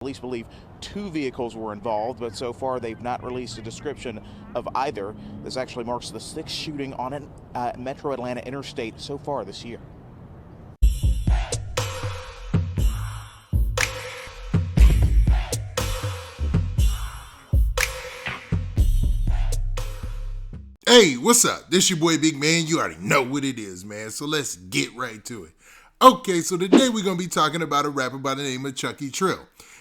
Police believe two vehicles were involved, but so far they've not released a description of either. This actually marks the sixth shooting on a Metro Atlanta Interstate so far this year. Hey, what's up? This your boy Big Man. You already know what it is, man. So let's get right to it. Okay, so today we're going to be talking about a rapper by the name of Chucky Trill.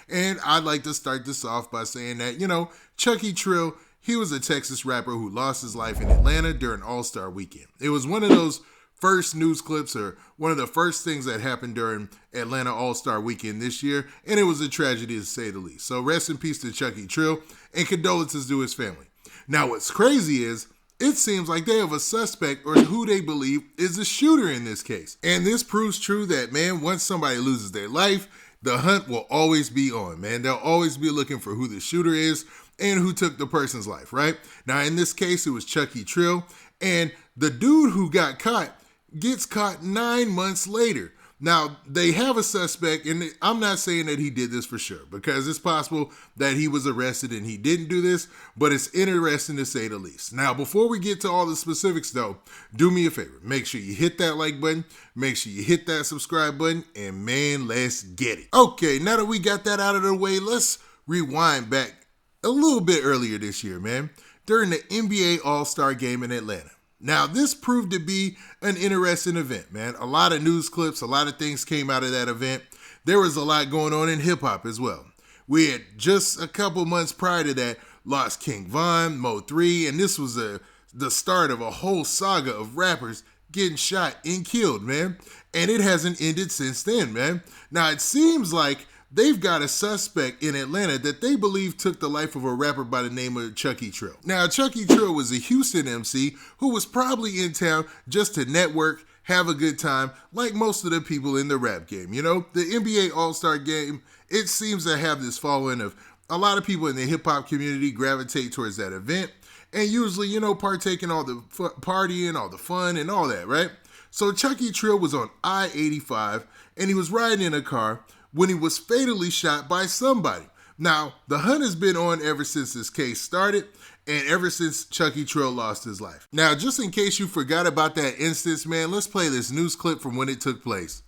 And I'd like to start this off by saying that, Chucky Trill, he was a Texas rapper who lost his life in Atlanta during All-Star Weekend. It was one of those first news clips or one of the first things that happened during Atlanta All-Star Weekend this year, and it was a tragedy to say the least. So rest in peace to Chucky Trill, and condolences to his family. Now, what's crazy is, it seems like they have a suspect or who they believe is the shooter in this case. And this proves true that, man, once somebody loses their life, the hunt will always be on, man. They'll always be looking for who the shooter is and who took the person's life, right? Now, in this case, it was Chucky Trill. And the dude who got caught gets caught 9 months later. Now, they have a suspect, and I'm not saying that he did this for sure, because it's possible that he was arrested and he didn't do this, but it's interesting to say the least. Now, before we get to all the specifics, though, do me a favor. Make sure you hit that like button, make sure you hit that subscribe button, and man, let's get it. Okay, now that we got that out of the way, let's rewind back a little bit earlier this year, man, during the NBA All-Star Game in Atlanta. Now, this proved to be an interesting event, man. A lot of news clips, a lot of things came out of that event. There was a lot going on in hip-hop as well. We had just a couple months prior to that lost King Von, Mo3, and this was the start of a whole saga of rappers getting shot and killed, man. And it hasn't ended since then, man. Now, it seems like they've got a suspect in Atlanta that they believe took the life of a rapper by the name of Chucky Trill. Now, Chucky Trill was a Houston MC who was probably in town just to network, have a good time, like most of the people in the rap game. The NBA All-Star Game, it seems to have this following of a lot of people in the hip-hop community gravitate towards that event and usually, partake in all the partying, all the fun and all that, right? So Chucky Trill was on I-85 and he was riding in a car when he was fatally shot by somebody. Now, the hunt has been on ever since this case started and ever since Chucky Trill lost his life. Now, just in case you forgot about that instance, man, let's play this news clip from when it took place.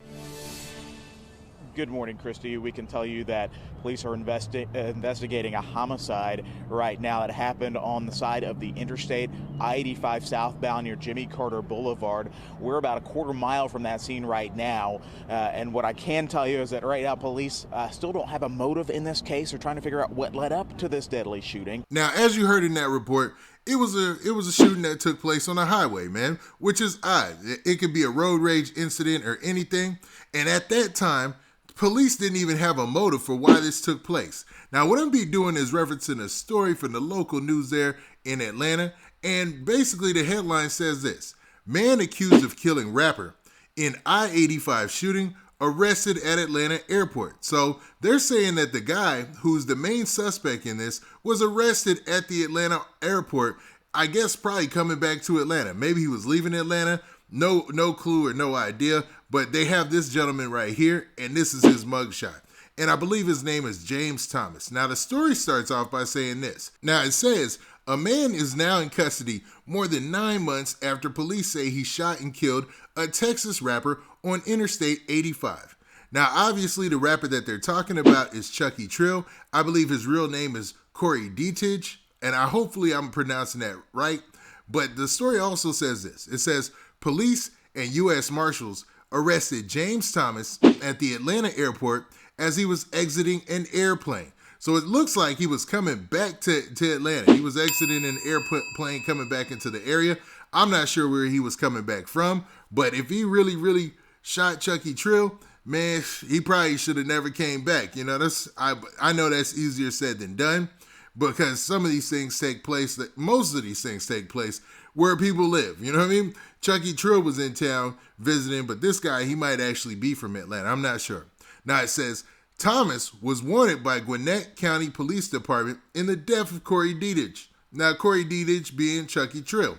Good morning, Christy. We can tell you that police are investigating a homicide right now that happened on the side of the Interstate I-85 southbound near Jimmy Carter Boulevard. We're about a quarter mile from that scene right now. And what I can tell you is that right now police still don't have a motive in this case. They're trying to figure out what led up to this deadly shooting. Now, as you heard in that report, it was a shooting that took place on a highway, man, which is odd. It could be a road rage incident or anything. And at that time, police didn't even have a motive for why this took place. Now, what I'm be doing is referencing a story from the local news there in Atlanta, and basically the headline says this: man accused of killing rapper in I-85 shooting arrested at Atlanta airport. So they're saying that the guy who's the main suspect in this was arrested at the Atlanta airport, I guess probably coming back to Atlanta. Maybe he was leaving Atlanta. No clue or no idea, but they have this gentleman right here, and this is his mugshot. And I believe his name is James Thomas. Now, the story starts off by saying this. Now, it says, a man is now in custody more than 9 months after police say he shot and killed a Texas rapper on Interstate 85. Now, obviously, the rapper that they're talking about is Chucky Trill. I believe his real name is Corey Detiege, and hopefully I'm pronouncing that right. But the story also says this. It says, police and U.S. Marshals arrested James Thomas at the Atlanta airport as he was exiting an airplane. So it looks like he was coming back to Atlanta. He was exiting an airplane coming back into the area. I'm not sure where he was coming back from, but if he really shot Chucky Trill, man, he probably should have never came back. I know that's easier said than done, because some of these things take place, most of these things take place where people live. You know what I mean? Chucky Trill was in town visiting, but this guy, he might actually be from Atlanta. I'm not sure. Now it says, Thomas was wanted by Gwinnett County Police Department in the death of Corey Detiege. Now, Corey Detiege being Chucky Trill.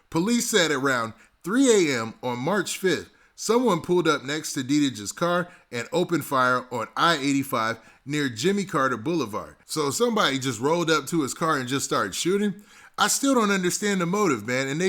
Police said around 3 a.m. on March 5th, Someone pulled up next to Detiege's car and opened fire on I-85 near Jimmy Carter Boulevard. So somebody just rolled up to his car and just started shooting. I still don't understand the motive, man. And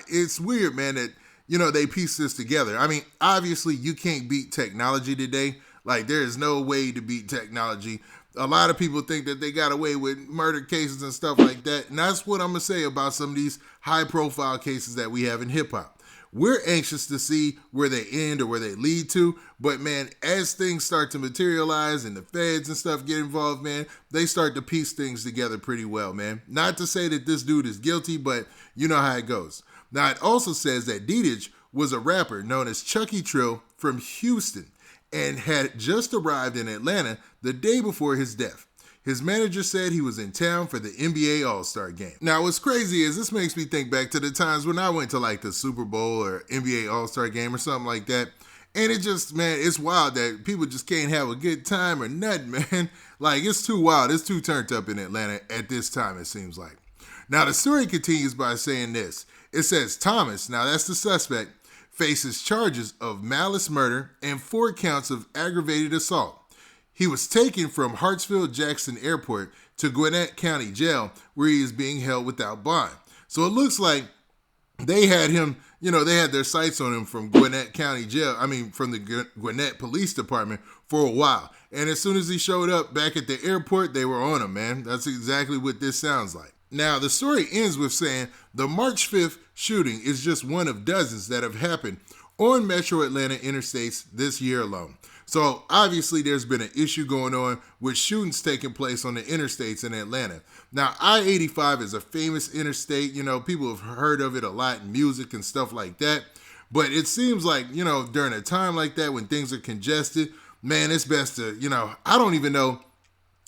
it's weird, man, that, they piece this together. I mean, obviously you can't beat technology today. Like, there is no way to beat technology. A lot of people think that they got away with murder cases and stuff like that. And that's what I'm going to say about some of these high-profile cases that we have in hip-hop. We're anxious to see where they end or where they lead to. But, man, as things start to materialize and the feds and stuff get involved, man, they start to piece things together pretty well, man. Not to say that this dude is guilty, but you know how it goes. Now, it also says that Detiege was a rapper known as Chucky Trill from Houston and had just arrived in Atlanta the day before his death. His manager said he was in town for the NBA All-Star game. Now, what's crazy is this makes me think back to the times when I went to like the Super Bowl or NBA All-Star game or something like that. And it just, man, it's wild that people just can't have a good time or nothing, man. Like, it's too wild. It's too turned up in Atlanta at this time, it seems like. Now, the story continues by saying this. It says Thomas, now that's the suspect, faces charges of malice murder and 4 counts of aggravated assault. He was taken from Hartsfield-Jackson Airport to Gwinnett County Jail, where he is being held without bond. So it looks like they had him, they had their sights on him from Gwinnett County Jail, from the Gwinnett Police Department for a while. And as soon as he showed up back at the airport, they were on him, man. That's exactly what this sounds like. Now, the story ends with saying the March 5th shooting is just one of dozens that have happened on Metro Atlanta interstates this year alone. So obviously there's been an issue going on with shootings taking place on the interstates in Atlanta. Now, I-85 is a famous interstate. People have heard of it a lot in music and stuff like that. But it seems like, during a time like that when things are congested, man, it's best to, I don't even know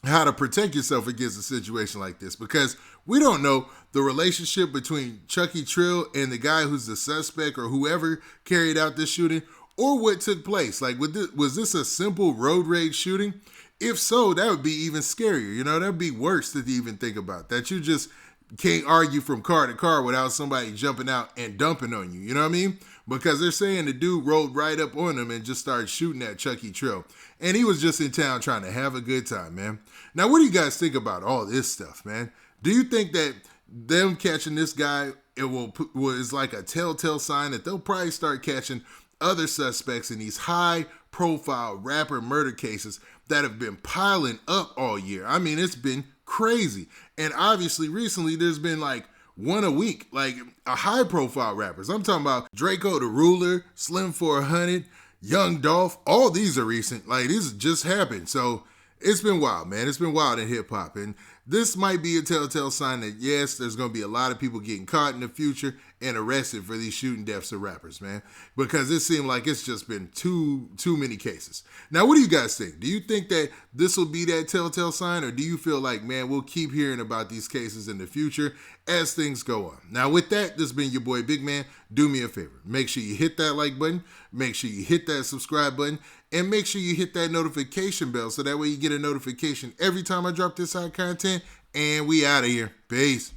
how to protect yourself against a situation like this, because we don't know the relationship between Chucky Trill and the guy who's the suspect or whoever carried out this shooting, or what took place. Like, was this a simple road rage shooting? If so, that would be even scarier. That would be worse to even think about. That you just can't argue from car to car without somebody jumping out and dumping on you. You know what I mean? Because they're saying the dude rolled right up on him and just started shooting at Chucky Trill. And he was just in town trying to have a good time, man. Now, what do you guys think about all this stuff, man? Do you think that them catching this guy, is like a telltale sign that they'll probably start catching other suspects in these high-profile rapper murder cases that have been piling up all year? I mean, it's been crazy. And obviously, recently, there's been like one a week, like a high-profile rappers. I'm talking about Draco the Ruler, Slim 400, Young Dolph. All these are recent. Like, these just happened. So it's been wild, man. It's been wild in hip-hop. And this might be a telltale sign that, yes, there's going to be a lot of people getting caught in the future and arrested for these shooting deaths of rappers, man. Because it seemed like it's just been too many cases. Now, what do you guys think? Do you think that this will be that telltale sign? Or do you feel like, man, we'll keep hearing about these cases in the future as things go on? Now, with that, this has been your boy Big Man. Do me a favor. Make sure you hit that like button. Make sure you hit that subscribe button. And make sure you hit that notification bell so that way you get a notification every time I drop this hot content. And we out of here. Peace.